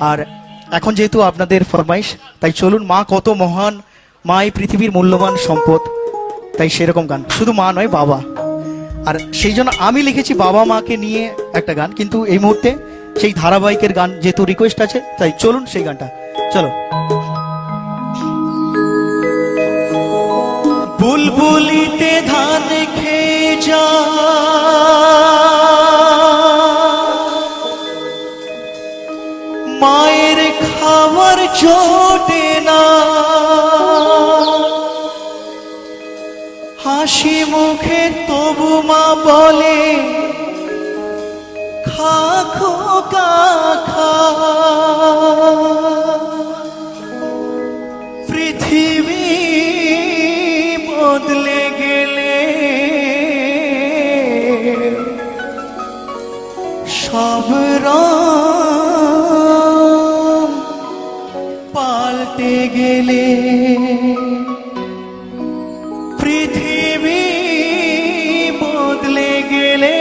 আর এখন যেহেতু আপনাদের ফরমাইশ, তাই চলুন, মা কত মহান, মা এই পৃথিবীর মূল্যবান সম্পদ, তাই সেরকম গান, শুধু মা নয় বাবা। আর সেই জন্য আমি লিখেছি বাবা মাকে নিয়ে একটা গান, কিন্তু এই মুহূর্তে সেই ধারাবাহিকের গান যেহেতু রিকোয়েস্ট আছে, তাই চলুন সেই গানটা। চলো। বুলবুলিতে ধান খেয়ে যা, মায়ের খাবার জোটে না, হাসি মুখে তবু মা বলে খা খোকা খা। পৃথিবী বদলে গেলে সব রং পাল্টে গেলে, পৃথিবী বদলে গেলে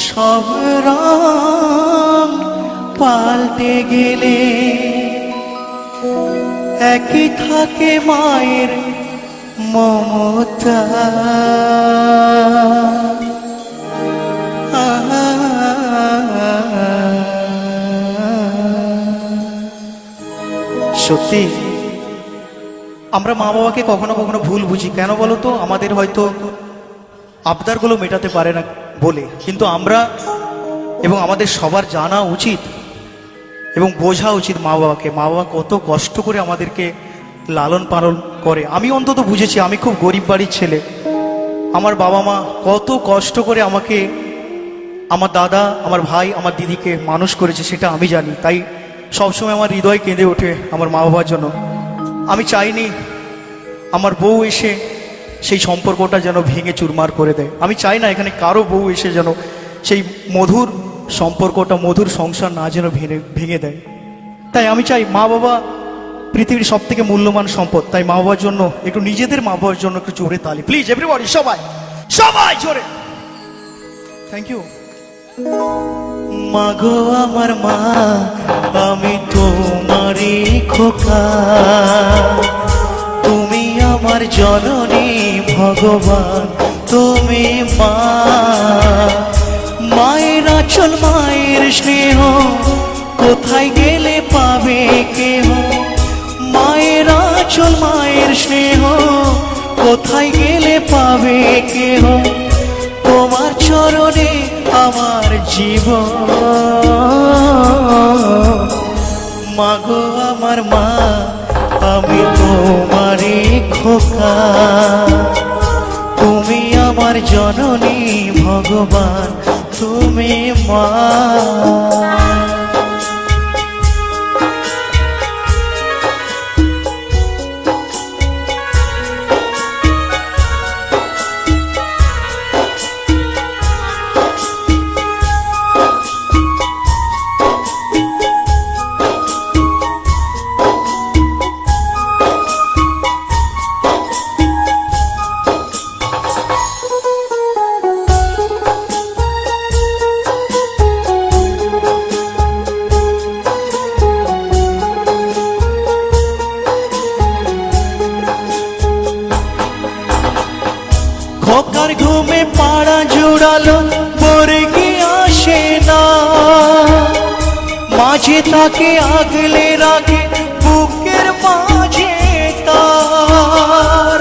সব রং পাল্টে গেলে, একই থাকে মায়ের মমতা। সত্যি আমরা মা বাবাকে কখনো কখনো ভুল বুঝি, কেন বলো তো? আমাদের হয়তো আবদারগুলো মেটাতে পারে না বলে, কিন্তু আমরা এবং আমাদের সবার জানা উচিত এবং বোঝা উচিত মা বাবাকে, মা বাবা কত কষ্ট করে আমাদেরকে লালন পালন করে। আমি অন্তত বুঝেছি, আমি খুব গরিব বাড়ির ছেলে, আমার বাবা মা কত কষ্ট করে আমাকে, আমার দাদা, আমার ভাই, আমার দিদিকে মানুষ করেছে, সেটা আমি জানি। তাই সবসময় আমার হৃদয় কেঁদে ওঠে আমার মা বাবার জন্য। আমি চাইনি আমার বউ এসে সেই সম্পর্কটা যেন ভেঙে চুরমার করে দেয়। আমি চাই না এখানে কারো বউ এসে যেন সেই মধুর সম্পর্কটা, মধুর সংসার না যেন ভেঙে দেয়। তাই আমি চাই, মা বাবা পৃথিবীর সব থেকে মূল্যবান সম্পদ। তাই মা বাবার জন্য একটু, নিজেদের মা বাবার জন্য একটু জোরে তালি প্লিজ, এভরিবডি, সবাই সবাই জোরে। Thank you. মাগো আমার মা, আমি তোমারই খোকা, তুমি আমার জননী ভগবান, তুমি মা। মায়ের আঁচল, মায়ের স্নেহ কোথায় গেলে পাবে কেহ, মায়ের আঁচল, মায়ের স্নেহ কোথায় গেলে পাবে কেহ, তোমার চরণে আমার জীবন। মাগো আমার মা, আমি তোমারই খোকা, তুমি আমার জননী ভগবান, তুমি মা। খোকার ঘুমে পাড়া জুড়ালো, পরে কি আসে না, মাঝে তাকে আগলে রাখে বুকের মাঝে তার।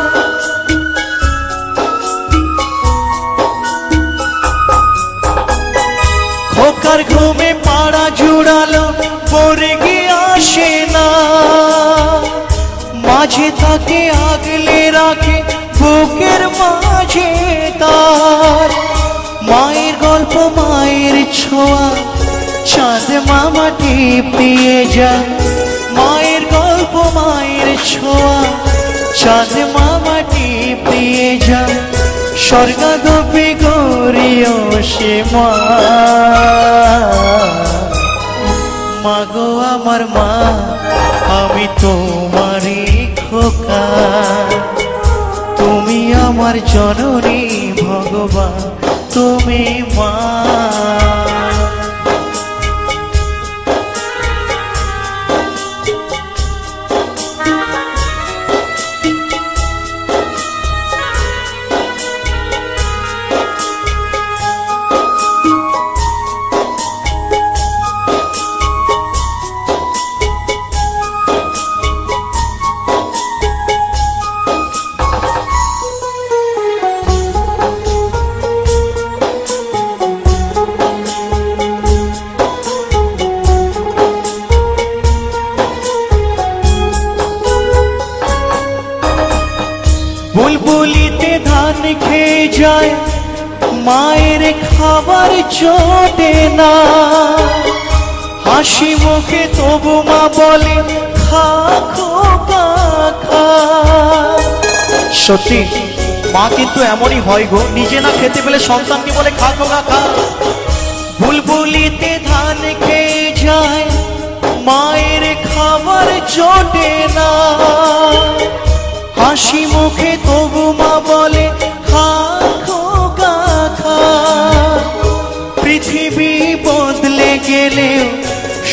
খোকার ঘুমে পাড়া জুড়ালো, পরে কি আসে না, মাঝে তাকে আগলে রাখে বুকের মাঝে তার। মায়ের গল্প, মায়ের ছোঁয়া, চাঁদ মামা টিপ দিয়ে যায়। মায়ের গল্প, মায়ের ছোঁয়া, চাঁদ মামা টিপ দিয়ে যায়। স্বর্গা গোপী গৌরীও সে মা। মাগো আমার মা, আমি তোমারই খোকা, তুমি আমার জননী ভগবান, তুমি মা। মায়ের খাবার জোটে না, হাসি মুখে তবু মা বলে খা খোকা খা। সত্যি মা কিন্তু এমনই হয় গো, নিজে না খেতে পেলে সন্তানকে বলে খা খোকা খা। বুলবুলিতে ধান খেয়ে যায়, মায়ের খাবার জোটে না, হাসি মুখে তবু মা বলে খা খোকা খা। পৃথিবী বদলে গেলেও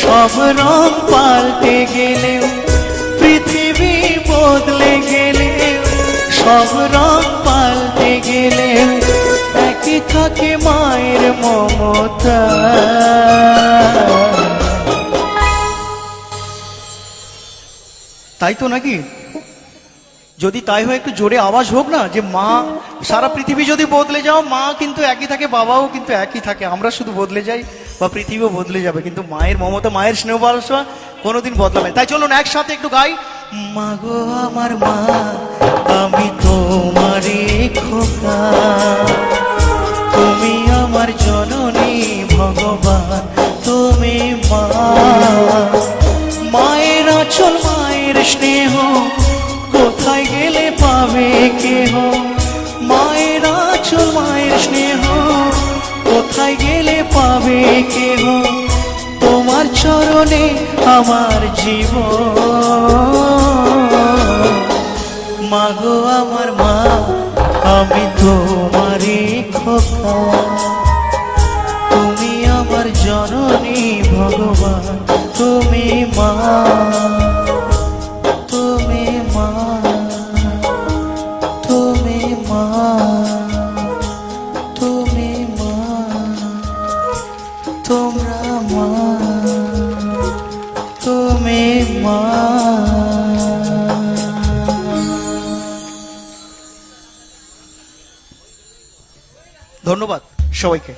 সব রং পাল্টে গেলেও, পৃথিবী বদলে গেলেও সব রং পাল্টে গেলেও, একই থাকে মায়ের মমতা। তাই তো নাকি? যদি তাই হয় একটু জোরে আওয়াজ হোক না, যে মা সারা পৃথিবী যদি বদলে যাও, মা কিন্তু একই থাকে, বাবাও কিন্তু একই থাকে। আমরা শুধু বদলে যাই বা পৃথিবীও বদলে যাবে, কিন্তু মায়ের মমতা, মায়ের স্নেহ ভালোবাসা কোনোদিন বদলাবে না। তাই চলুন একসাথে একটু গাই। মা গো আমার মা, আমি তোমারই খোকা, তুমি আমার জননী ভগবান, তুমি মা। মায়ের আঁচল, মায়ের স্নেহ কোথায় গেলে পাবে কেহ, মায়ের আঁচল, মায়ের স্নেহ কোথায় গেলে পাবে কেহ, তোমার চরণে আমার জীবন। মা গো আমার মা, আমি তোমারই খোকা, তুমি আমার জননী ভগবান, তুমি মা, তুমি মা, তুমি মা, তুমি মা, তোমরা মা, তুমি মা। ধন্যবাদ সবাইকে।